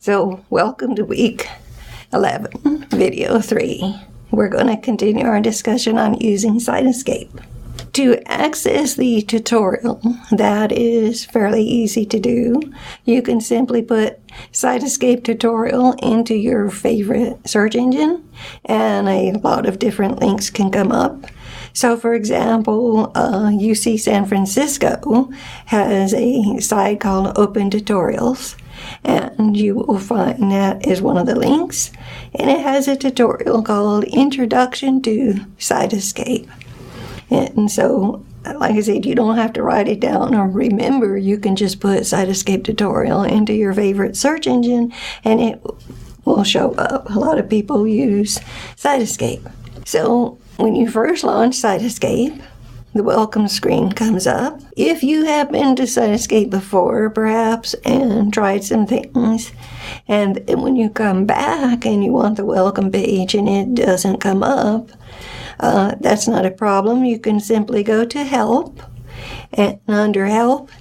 So welcome to week 11, video 3. We're going to continue our discussion on using Cytoscape. To access the tutorial, that is fairly easy to do. You can simply put Cytoscape tutorial into your favorite search engine, and a lot of different links can come up. So, for example, UC San Francisco has a site called Open Tutorials, and you will find that is one of the links, and it has a tutorial called Introduction to Cytoscape. And so, like I said, you don't have to write it down or remember. You can just put Cytoscape tutorial into your favorite search engine, and it will show up. A lot of people use Cytoscape. So, when you first launch Cytoscape, the welcome screen comes up. If you have been to Cytoscape before, perhaps, and tried some things, and when you come back and you want the welcome page and it doesn't come up, that's not a problem. You can simply go to Help, and under Help,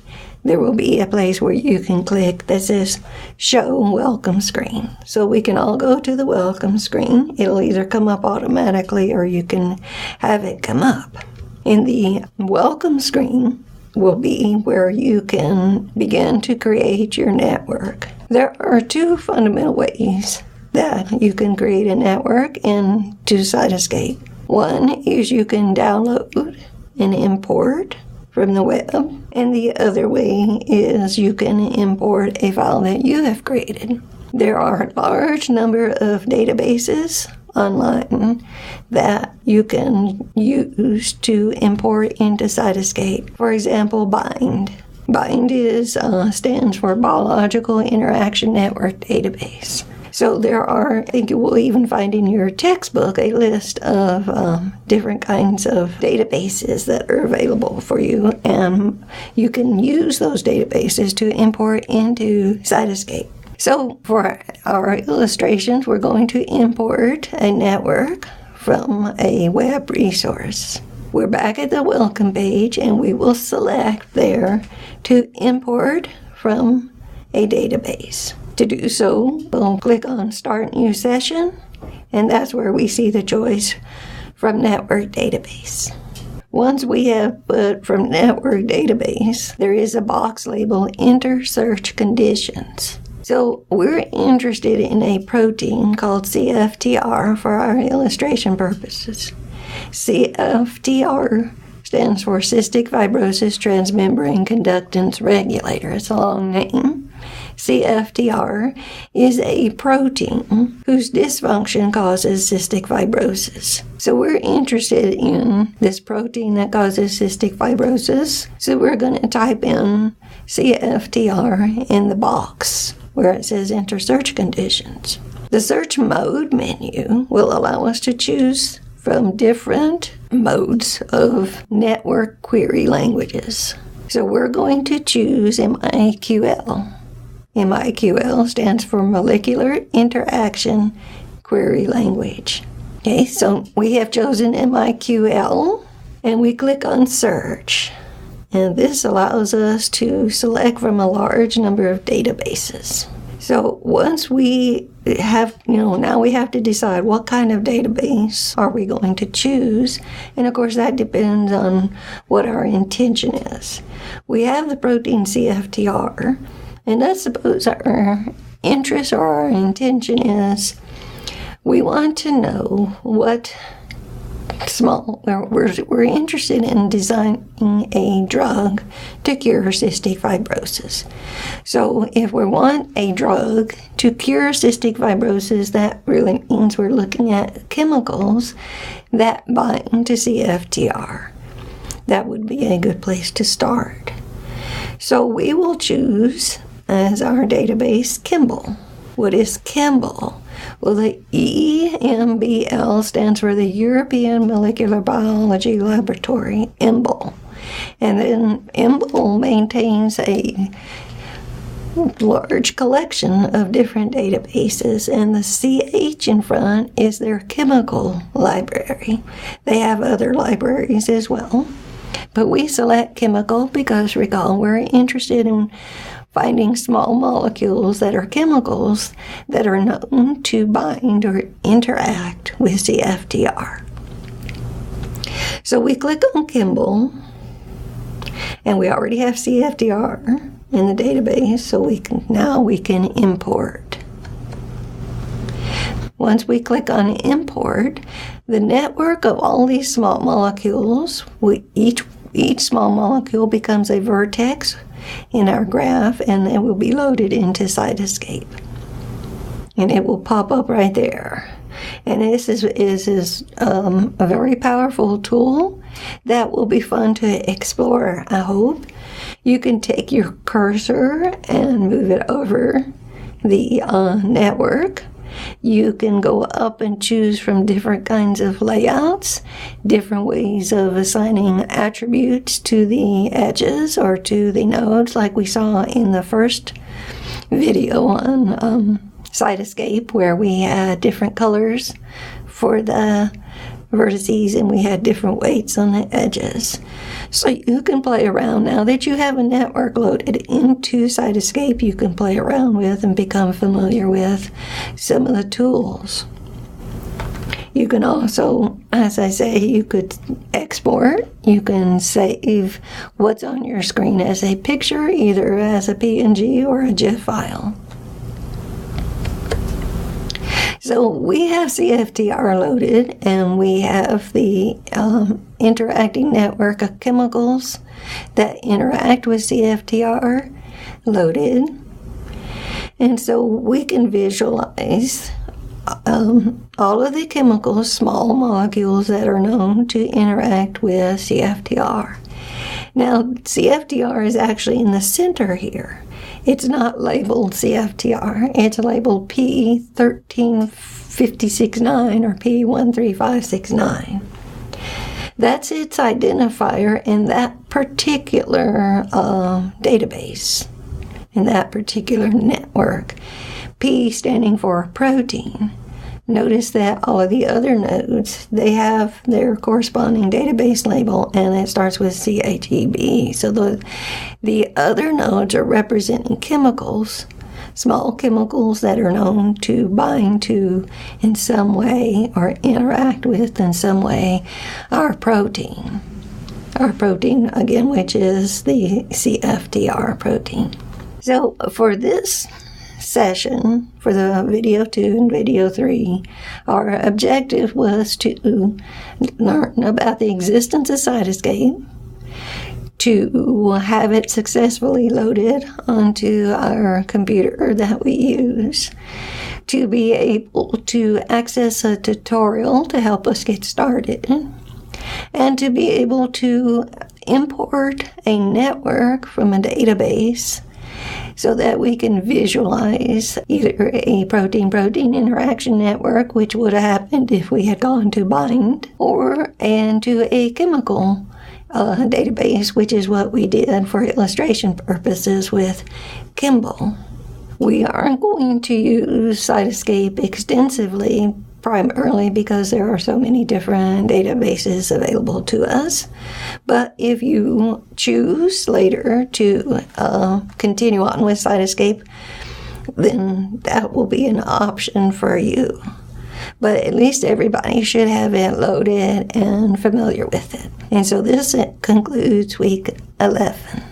there will be a place where you can click that says Show Welcome Screen. So we can all go to the welcome screen. It'll either come up automatically or you can have it come up. In the welcome screen will be where you can begin to create your network. There are two fundamental ways that you can create a network into Cytoscape. One is you can download and import from the web, and the other way is you can import a file that you have created. There are a large number of databases online that you can use to import into Cytoscape. For example, BIND. BIND stands for Biological Interaction Network Database. So there are, I think you will even find in your textbook, a list of different kinds of databases that are available for you, and you can use those databases to import into Cytoscape. So for our illustrations, we're going to import a network from a web resource. We're back at the welcome page, and we will select there to import from a database. To do so, we'll click on Start New Session, and that's where we see the choice from Network Database. Once we have put from Network Database, there is a box labeled Enter Search Conditions. So we're interested in a protein called Cftr for our illustration purposes. Cftr stands for Cystic Fibrosis Transmembrane Conductance Regulator. It's a long name. Cftr is a protein whose dysfunction causes cystic fibrosis. So we're interested in this protein that causes cystic fibrosis. So we're going to type in Cftr in the box where it says Enter Search Conditions. The Search Mode menu will allow us to choose from different modes of network query languages. So we're going to choose MIQL. MIQL stands for Molecular Interaction Query Language. Okay, so we have chosen MIQL, and we click on Search. And this allows us to select from a large number of databases. So once we have, now we have to decide what kind of database are we going to choose. And of course that depends on what our intention is. We have the protein Cftr, and let's suppose our interest or our intention is we want to know what we're interested in designing a drug to cure cystic fibrosis. So if we want a drug to cure cystic fibrosis, that really means we're looking at chemicals that bind to Cftr. That would be a good place to start. So we will choose as our database ChEMBL. What is ChEMBL? Well, the EMBL stands for the European Molecular Biology Laboratory, EMBL. And then EMBL maintains a large collection of different databases, and the CH in front is their chemical library. They have other libraries as well. But we select chemical because, recall, we're interested in finding small molecules that are chemicals that are known to bind or interact with Cftr. So we click on ChEMBL, and we already have Cftr in the database, so we can import. Once we click on import, the network of all these small molecules, each small molecule becomes a vertex in our graph, and it will be loaded into Cytoscape. And it will pop up right there. And this is a very powerful tool that will be fun to explore, I hope. You can take your cursor and move it over the network. You can go up and choose from different kinds of layouts, different ways of assigning attributes to the edges or to the nodes, like we saw in the first video on Cytoscape, where we had different colors for the vertices and we had different weights on the edges. So you can play around. Now that you have a network loaded into Cytoscape, you can play around with and become familiar with some of the tools. You can also, as I say, you could export. You can save what's on your screen as a picture, either as a PNG or a GIF file. So we have Cftr loaded, and we have the interacting network of chemicals that interact with Cftr loaded. And so we can visualize all of the chemicals, small molecules that are known to interact with Cftr. Now, Cftr is actually in the center here. It's not labeled Cftr. It's labeled P13569 or P13569. That's its identifier in that particular database, in that particular network. P standing for protein. Notice that all of the other nodes, they have their corresponding database label, and it starts with ChEMBL. So the other nodes are representing chemicals, small chemicals that are known to bind to in some way or interact with in some way our protein. Our protein, again, which is the Cftr protein. So for this session, for the video 2 and video 3, our objective was to learn about the existence of Cytoscape, to have it successfully loaded onto our computer that we use, to be able to access a tutorial to help us get started, and to be able to import a network from a database so that we can visualize either a protein-protein interaction network, which would have happened if we had gone to bind, and to a chemical database, which is what we did for illustration purposes with ChEMBL. We aren't going to use Cytoscape extensively, primarily because there are so many different databases available to us. But if you choose later to continue on with Cytoscape, then that will be an option for you. But at least everybody should have it loaded and familiar with it. And so this concludes week 11.